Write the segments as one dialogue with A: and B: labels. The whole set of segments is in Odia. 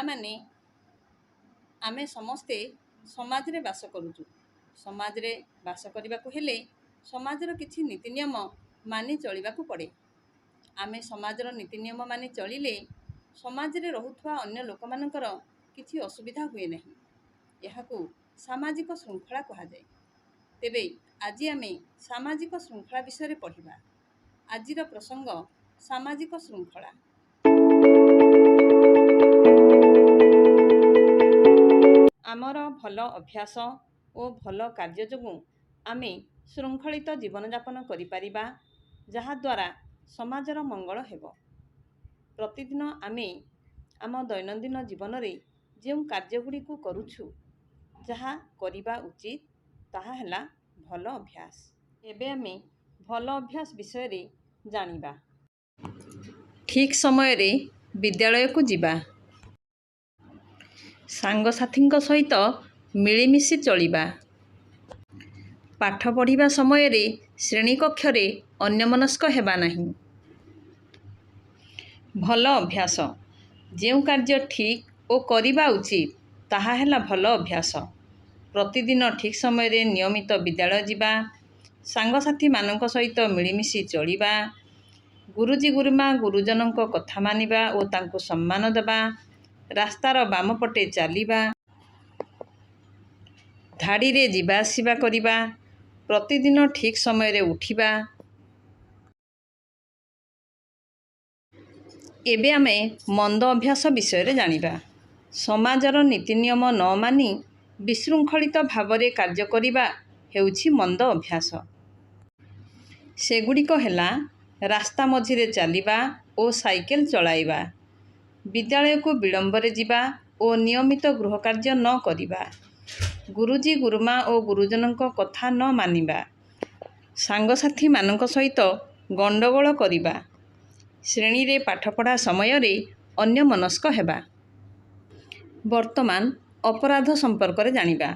A: ପିଲାମାନେ ଆମେ ସମସ୍ତେ ସମାଜରେ ବାସ କରୁଛୁ। ସମାଜରେ ବାସ କରିବାକୁ ହେଲେ ସମାଜର କିଛି ନୀତି ନିୟମ ମାନି ଚଳିବାକୁ ପଡ଼େ। ଆମେ ସମାଜର ନୀତି ନିୟମ ମାନି ଚଳିଲେ ସମାଜରେ ରହୁଥିବା ଅନ୍ୟ ଲୋକମାନଙ୍କର କିଛି ଅସୁବିଧା ହୁଏ ନାହିଁ। ଏହାକୁ ସାମାଜିକ ଶୃଙ୍ଖଳା କୁହାଯାଏ। ତେବେ ଆଜି ଆମେ ସାମାଜିକ ଶୃଙ୍ଖଳା ବିଷୟରେ ପଢ଼ିବା। ଆଜିର ପ୍ରସଙ୍ଗ ସାମାଜିକ ଶୃଙ୍ଖଳା। ଆମର ଭଲ ଅଭ୍ୟାସ ଓ ଭଲ କାର୍ଯ୍ୟ ଯୋଗୁଁ ଆମେ ଶୃଙ୍ଖଳିତ ଜୀବନଯାପନ କରିପାରିବା, ଯାହାଦ୍ୱାରା ସମାଜର ମଙ୍ଗଳ ହେବ। ପ୍ରତିଦିନ ଆମେ ଆମ ଦୈନନ୍ଦିନ ଜୀବନରେ ଯେଉଁ କାର୍ଯ୍ୟଗୁଡ଼ିକୁ କରୁଛୁ, ଯାହା କରିବା ଉଚିତ, ତାହା ହେଲା ଭଲ ଅଭ୍ୟାସ। ଏବେ ଆମେ ଭଲ ଅଭ୍ୟାସ ବିଷୟରେ ଜାଣିବା। ଠିକ୍ ସମୟରେ ବିଦ୍ୟାଳୟକୁ ଯିବା, ସାଙ୍ଗସାଥୀଙ୍କ ସହିତ ମିଳିମିଶି ଚଳିବା, ପାଠ ପଢ଼ିବା ସମୟରେ ଶ୍ରେଣୀକକ୍ଷରେ ଅନ୍ୟମନସ୍କ ହେବା ନାହିଁ। ଭଲ ଅଭ୍ୟାସ। ଯେଉଁ କାର୍ଯ୍ୟ ଠିକ୍ ଓ କରିବା ଉଚିତ, ତାହା ହେଲା ଭଲ ଅଭ୍ୟାସ। ପ୍ରତିଦିନ ଠିକ୍ ସମୟରେ ନିୟମିତ ବିଦ୍ୟାଳୟ ଯିବା, ସାଙ୍ଗସାଥୀମାନଙ୍କ ସହିତ ମିଳିମିଶି ଚଳିବା, ଗୁରୁଜୀ ଗୁରୁମା ଗୁରୁଜନଙ୍କ କଥା ମାନିବା ଓ ତାଙ୍କୁ ସମ୍ମାନ ଦେବା, ରାସ୍ତାର ବାମ ପଟେ ଚାଲିବା, ଧାଡ଼ିରେ ଯିବା ଆସିବା କରିବା, ପ୍ରତିଦିନ ଠିକ୍ ସମୟରେ ଉଠିବା। ଏବେ ଆମେ ମନ୍ଦ ଅଭ୍ୟାସ ବିଷୟରେ ଜାଣିବା। ସମାଜର ନୀତି ନିୟମ ନ ମାନି ବିଶୃଙ୍ଖଳିତ ଭାବରେ କାର୍ଯ୍ୟ କରିବା ହେଉଛି ମନ୍ଦ ଅଭ୍ୟାସ। ସେଗୁଡ଼ିକ ହେଲା ରାସ୍ତା ମଝିରେ ଚାଲିବା ଓ ସାଇକେଲ ଚଳାଇବା, ବିଦ୍ୟାଳୟକୁ ବିଳମ୍ବରେ ଯିବା ଓ ନିୟମିତ ଗୃହ କାର୍ଯ୍ୟ ନ କରିବା, ଗୁରୁଜୀ ଗୁରୁମା ଓ ଗୁରୁଜନଙ୍କ କଥା ନ ମାନିବା, ସାଙ୍ଗସାଥୀମାନଙ୍କ ସହିତ ଗଣ୍ଡଗୋଳ କରିବା, ଶ୍ରେଣୀରେ ପାଠପଢ଼ା ସମୟରେ ଅନ୍ୟମନସ୍କ ହେବା। ବର୍ତ୍ତମାନ ଅପରାଧ ସମ୍ପର୍କରେ ଜାଣିବା।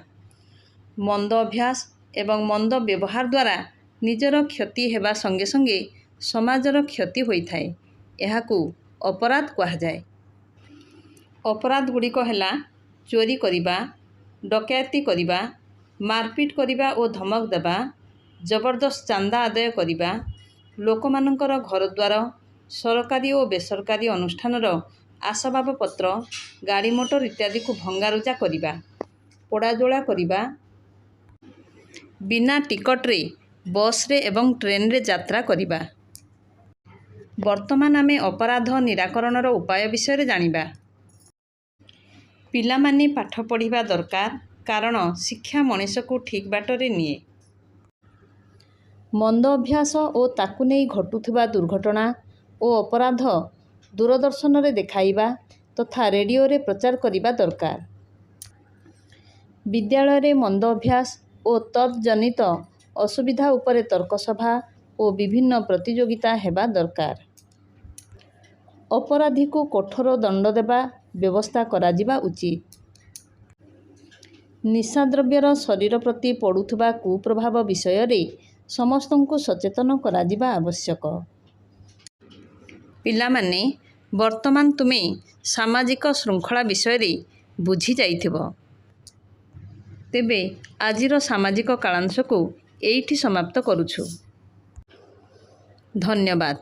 A: ମନ୍ଦ ଅଭ୍ୟାସ ଏବଂ ମନ୍ଦ ବ୍ୟବହାର ଦ୍ୱାରା ନିଜର କ୍ଷତି ହେବା ସଙ୍ଗେ ସଙ୍ଗେ ସମାଜର କ୍ଷତି ହୋଇଥାଏ। ଏହାକୁ ଅପରାଧ କୁହାଯାଏ। ଅପରାଧ ଗୁଡ଼ିକ ହେଲା ଚୋରି କରିବା, ଡକାୟତି କରିବା, ମାରପିଟ କରିବା ଓ ଧମକ ଦେବା, ଜବରଦସ୍ତ ଚାନ୍ଦା ଆଦାୟ କରିବା, ଲୋକମାନଙ୍କର ଘରଦ୍ୱାର, ସରକାରୀ ଓ ବେସରକାରୀ ଅନୁଷ୍ଠାନର ଆସବାବପତ୍ର, ଗାଡ଼ି ମଟର ଇତ୍ୟାଦିକୁ ଭଙ୍ଗାରୁଜା କରିବା, ପୋଡ଼ାଜଳା କରିବା, ବିନା ଟିକଟରେ ବସ୍ରେ ଏବଂ ଟ୍ରେନରେ ଯାତ୍ରା କରିବା। ବର୍ତ୍ତମାନ ଆମେ ଅପରାଧ ନିରାକରଣର ଉପାୟ ବିଷୟରେ ଜାଣିବା। ପିଲାମାନେ ପାଠ ପଢ଼ିବା ଦରକାର, କାରଣ ଶିକ୍ଷା ମଣିଷକୁ ଠିକ୍ ବାଟରେ ନିଏ। ମନ୍ଦ ଅଭ୍ୟାସ ଓ ତାକୁ ନେଇ ଘଟୁଥିବା ଦୁର୍ଘଟଣା ଓ ଅପରାଧ ଦୂରଦର୍ଶନରେ ଦେଖାଇବା ତଥା ରେଡ଼ିଓରେ ପ୍ରଚାର କରିବା ଦରକାର। ବିଦ୍ୟାଳୟରେ ମନ୍ଦ ଅଭ୍ୟାସ ଓ ତତ୍ଜନିତ ଅସୁବିଧା ଉପରେ ତର୍କସଭା ଓ ବିଭିନ୍ନ ପ୍ରତିଯୋଗିତା ହେବା ଦରକାର। ଅପରାଧୀକୁ କଠୋର ଦଣ୍ଡ ଦେବା ବ୍ୟବସ୍ଥା କରାଯିବା ଉଚିତ। ନିଶାଦ୍ରବ୍ୟର ଶରୀର ପ୍ରତି ପଡ଼ୁଥିବା କୁପ୍ରଭାବ ବିଷୟରେ ସମସ୍ତଙ୍କୁ ସଚେତନ କରାଯିବା ଆବଶ୍ୟକ। ପିଲାମାନେ, ବର୍ତ୍ତମାନ ତୁମେ ସାମାଜିକ ଶୃଙ୍ଖଳା ବିଷୟରେ ବୁଝିଯାଇଥିବ। ତେବେ ଆଜିର ସାମାଜିକ କାଳାଂଶକୁ ଏଇଠି ସମାପ୍ତ କରୁଛୁ। ଧନ୍ୟବାଦ।